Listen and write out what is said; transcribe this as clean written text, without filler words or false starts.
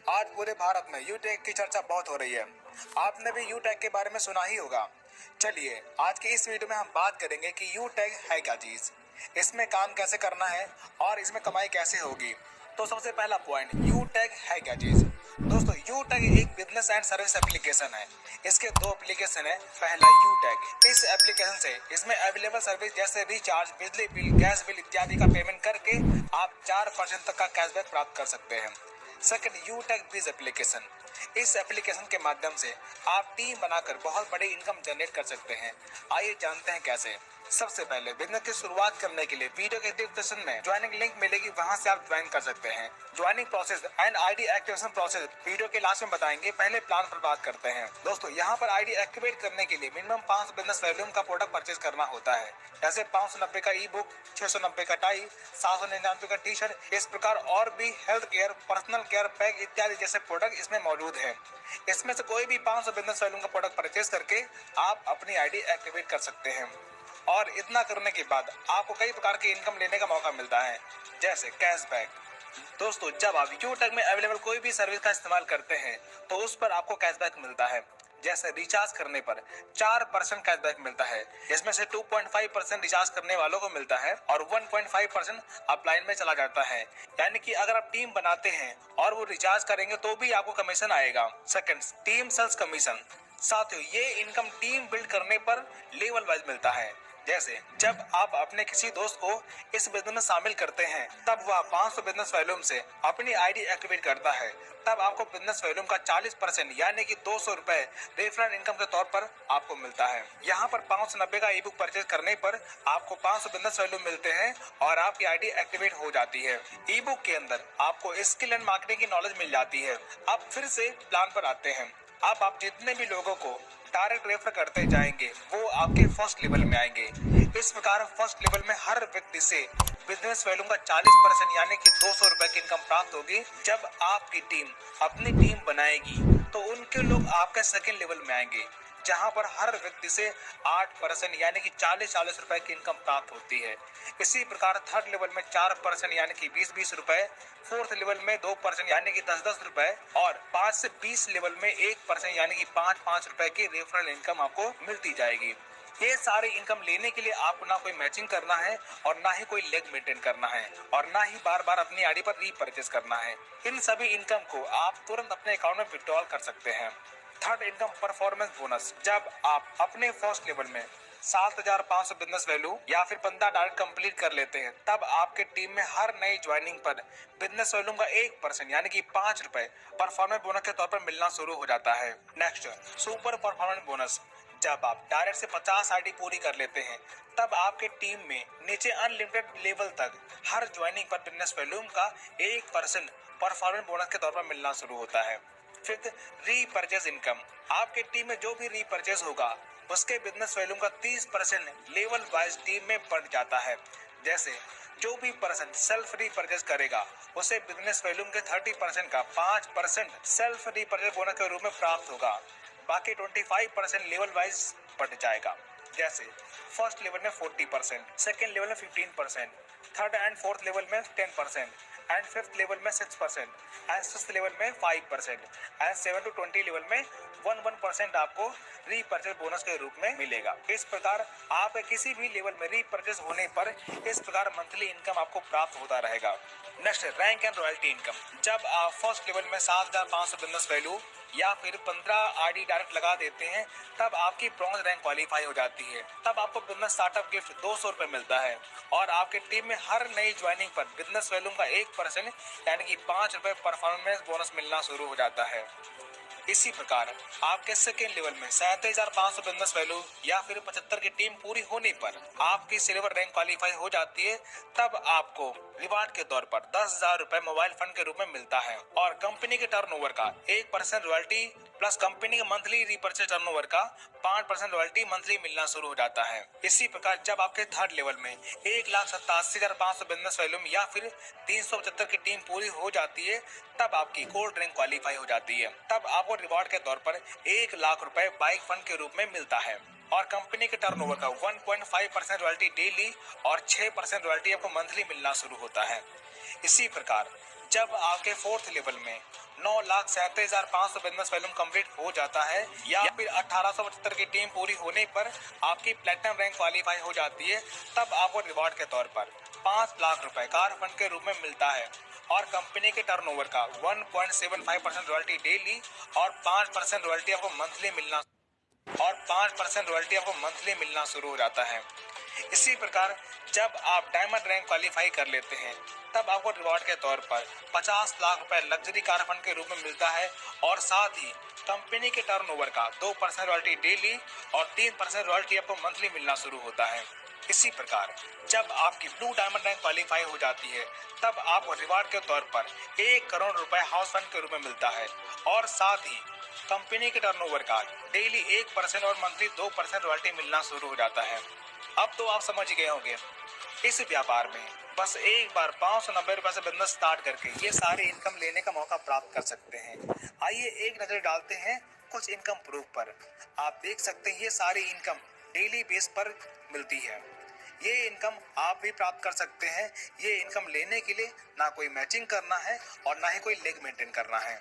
आज पूरे भारत में यूटेक की चर्चा बहुत हो रही है। आपने भी यूटेक के बारे में सुना ही होगा। चलिए आज की इस वीडियो में हम बात करेंगे कि यूटेक है क्या चीज, इसमें काम कैसे करना है और इसमें कमाई कैसे होगी। तो सबसे पहला पॉइंट, यूटेक है क्या चीज। दोस्तों, यूटेक एक बिजनेस एंड सर्विस एप्लीकेशन है। इसके दो एप्लीकेशन है। पहला यूटेक, इस एप्लीकेशन से इसमें अवेलेबल सर्विस जैसे रिचार्ज, बिजली बिल, गैस बिल इत्यादि का पेमेंट करके आप 4% तक का कैशबैक प्राप्त कर सकते हैं। सेकंड, यूटेक बीज एप्लीकेशन। इस एप्लीकेशन के माध्यम से आप टीम बनाकर बहुत बड़ी इनकम जनरेट कर सकते हैं। आइए जानते हैं कैसे। सबसे पहले बिजनेस की शुरुआत करने के लिए वीडियो के डिस्क्रिप्शन में ज्वाइनिंग लिंक मिलेगी, वहां से आप ज्वाइन कर सकते हैं। Joining process and ID activation process video के लास्ट में बताएंगे। पहले प्लान पर बात करते हैं। दोस्तों, यहाँ पर आईडी एक्टिवेट करने के लिए मिनिमम 500 बिजनेस वॉल्यूम का प्रोडक्ट परचेज करना होता है। जैसे 590 का ई बुक, 690 का टाई, 799 का टी शर्ट। इस प्रकार और भी health care, personal care pack इत्यादि जैसे प्रोडक्ट इसमें मौजूद है। इसमें से कोई भी 500 बिजनेस वॉल्यूम का प्रोडक्ट परचेज करके आप अपनी आईडी एक्टिवेट कर सकते हैं। और इतना करने के बाद आपको कई प्रकार की इनकम लेने का मौका मिलता है, जैसे कैशबैक। दोस्तों, जब आप यूटेक में अवेलेबल कोई भी सर्विस का इस्तेमाल करते हैं तो उस पर आपको कैशबैक मिलता है। जैसे रिचार्ज करने पर 4% कैशबैक मिलता है। इसमें से 2.5% रिचार्ज करने वालों को मिलता है और 1.5% अपलाइन में चला जाता है। यानी कि अगर आप टीम बनाते हैं और वो रिचार्ज करेंगे तो भी आपको कमीशन आएगा। Second, team sales commission. साथियों, ये इनकम टीम बिल्ड करने पर लेवल वाइज मिलता है। जैसे जब आप अपने किसी दोस्त को इस बिजनेस में शामिल करते हैं, तब वह 500 बिजनेस वॉल्यूम से अपनी आईडी एक्टिवेट करता है, तब आपको बिजनेस वॉल्यूम का 40% यानी कि 200 रुपए रेफरल इनकम के तौर पर आपको मिलता है। यहाँ पर 590 का ई बुक परचेज करने पर आपको 500 बिजनेस वॉल्यूम मिलते हैं और आपकी आईडी एक्टिवेट हो जाती है। ई बुक के अंदर आपको स्किल एंड मार्केटिंग की नॉलेज मिल जाती है। अब फिर से प्लान पर आते हैं। अब आप जितने भी लोगों को डायरेक्ट रेफर करते जाएंगे वो आपके फर्स्ट लेवल में आएंगे। इस प्रकार फर्स्ट लेवल में हर व्यक्ति से बिजनेस वॉल्यूम का 40% यानी कि 200 रुपए की इनकम प्राप्त होगी। जब आपकी टीम अपनी टीम बनाएगी तो उनके लोग आपके सेकंड लेवल में आएंगे, जहां पर हर व्यक्ति से 8% यानी कि 40 रुपए की इनकम प्राप्त होती है। इसी प्रकार थर्ड लेवल में 4% यानी कि 20 रुपए, फोर्थ लेवल में 2% यानी कि 10 रुपए और 5 से 20 लेवल में 1% यानी कि 5 रुपए की रेफरल इनकम आपको मिलती जाएगी। ये सारी इनकम लेने के लिए आपको ना कोई मैचिंग करना है और ना ही कोई लेग मेंटेन करना है और ना ही बार बार अपनी आईडी पर रीपरचेज करना है। इन सभी इनकम को आप तुरंत अपने अकाउंट में विड्रॉल कर सकते हैं। Third, income performance bonus. जब आप अपने फर्स्ट लेवल में 7,500 बिजनेस वैल्यू या फिर 15 डायरेक्ट कंप्लीट कर लेते हैं, तब आपके टीम में हर नई ज्वाइनिंग पर बिजनेस वैल्यू का 1% यानी कि 5 रुपए परफॉर्मेंस बोनस के तौर पर मिलना शुरू हो जाता है। Next, super performance bonus. जब आप डायरेक्ट से 50 आईडी पूरी कर लेते हैं, तब आपके टीम में नीचे अनलिमिटेड लेवल तक हर ज्वाइनिंग पर बिजनेस वैल्यूम का 1% परफॉर्मेंस बोनस के तौर पर मिलना शुरू होता है। Fifth, repurchase income. आपके टीम में जो भी रीपरचेज होगा उसके बिजनेस वैल्यूम का 30% लेवल वाइज टीम में बढ़ जाता है। जैसे जो भी पर्सन सेल्फ रीपरचेज करेगा उसे बिजनेस वैल्यूम के 30% का 5% सेल्फ रीपरचेज बोनस के रूप में प्राप्त होगा। बाकी 25% लेवल वाइज बढ़ जाएगा। जैसे फर्स्ट लेवल में 40%, सेकेंड लेवल में 15%, थर्ड एंड फोर्थ लेवल में 10% एंड फिफ्थ लेवल में 6% एंड सिक्स्थ लेवल में 5% एंड 7 to 20 लेवल में 1% आपको रीपरचेज बोनस के रूप में मिलेगा। इस प्रकार आप किसी भी लेवल में रीपरचेज होने पर इस प्रकार मंथली इनकम आपको प्राप्त होता रहेगा। Next, rank and royalty income. जब आप फर्स्ट लेवल में 7,500 बिजनेस वैल्यू या फिर 15 आईडी डायरेक्ट लगा देते हैं, तब आपकी ब्रॉन्ज रैंक क्वालिफाई हो जाती है। तब आपको बिजनेस स्टार्टअप गिफ्ट 200 रुपए मिलता है और आपके टीम में हर नई ज्वाइनिंग पर बिजनेस वैल्यू का 1% यानी कि 5 रुपए परफॉर्मेंस बोनस मिलना शुरू हो जाता है। इसी प्रकार आपके सेकेंड लेवल में 37,500 बिजनेस वैल्यू या फिर 75 की टीम पूरी होने पर आपकी सिल्वर रैंक क्वालिफाई हो जाती है। तब आपको रिवार्ड के तौर पर 10,000 रुपए मोबाइल फंड के रूप में मिलता है और कंपनी के टर्नओवर का 1% रॉयल्टी प्लस कंपनी के मंथली रीपरचेज टर्नओवर का 5% रॉयल्टी मंथली मिलना शुरू हो जाता है। इसी प्रकार जब आपके थर्ड लेवल में 1,87,500 बिजनेस वैल्यूम या फिर 375 की टीम पूरी हो जाती है, तब आपकी गोल्ड रैंक क्वालिफाई हो जाती है। तब आपको रिवॉर्ड के तौर पर 1 लाख रुपए बाइक फंड के रूप में मिलता है और कंपनी के टर्नओवर का 1.5% रॉयल्टी डेली और 6% रॉयल्टी आपको मंथली मिलना शुरू होता है। इसी प्रकार जब आपके 4th लेवल में 9,37,500 बिजनेस वॉल्यूम कंप्लीट हो जाता है या फिर 1875 की टीम पूरी होने पर आपकी प्लेटिनम रैंक क्वालिफाई हो जाती है, तब आपको रिवॉर्ड के तौर पर 5 लाख रुपए कार फंड के रूप में मिलता है और कंपनी के टर्नओवर का 1.75% रॉयल्टी डेली और 5% रॉयल्टी आपको मंथली मिलना शुरू हो जाता है। इसी प्रकार जब आप डायमंड रैंक क्वालिफाई कर लेते हैं, तब आपको रिवॉर्ड के तौर पर 50 लाख रुपए लग्जरी कार फंड के रूप में मिलता है और साथ ही कंपनी के टर्नओवर का 2% रॉयल्टी डेली और 3% रॉयल्टी आपको मंथली मिलना शुरू होता है। इसी प्रकार जब आपकी ब्लू डायमंड रैंक क्वालिफाई हो जाती है, तब आपको रिवॉर्ड के तौर पर 1 करोड़ रुपए हाउस फंड के रूप में मिलता है और साथ ही कंपनी के टर्नओवर का डेली 1% और मंथली 2% रॉयल्टी मिलना शुरू हो जाता है। अब तो आप समझ गए होंगे, इस व्यापार में बस एक बार 590 रुपए से बिजनेस स्टार्ट करके ये सारे इनकम लेने का मौका प्राप्त कर सकते हैं। आइए एक नजर डालते हैं कुछ इनकम प्रूफ पर। आप देख सकते हैं ये सारी इनकम डेली बेस पर मिलती है। ये इनकम आप भी प्राप्त कर सकते हैं। ये इनकम लेने के लिए ना कोई मैचिंग करना है और ना ही कोई लेग मेंटेन करना है।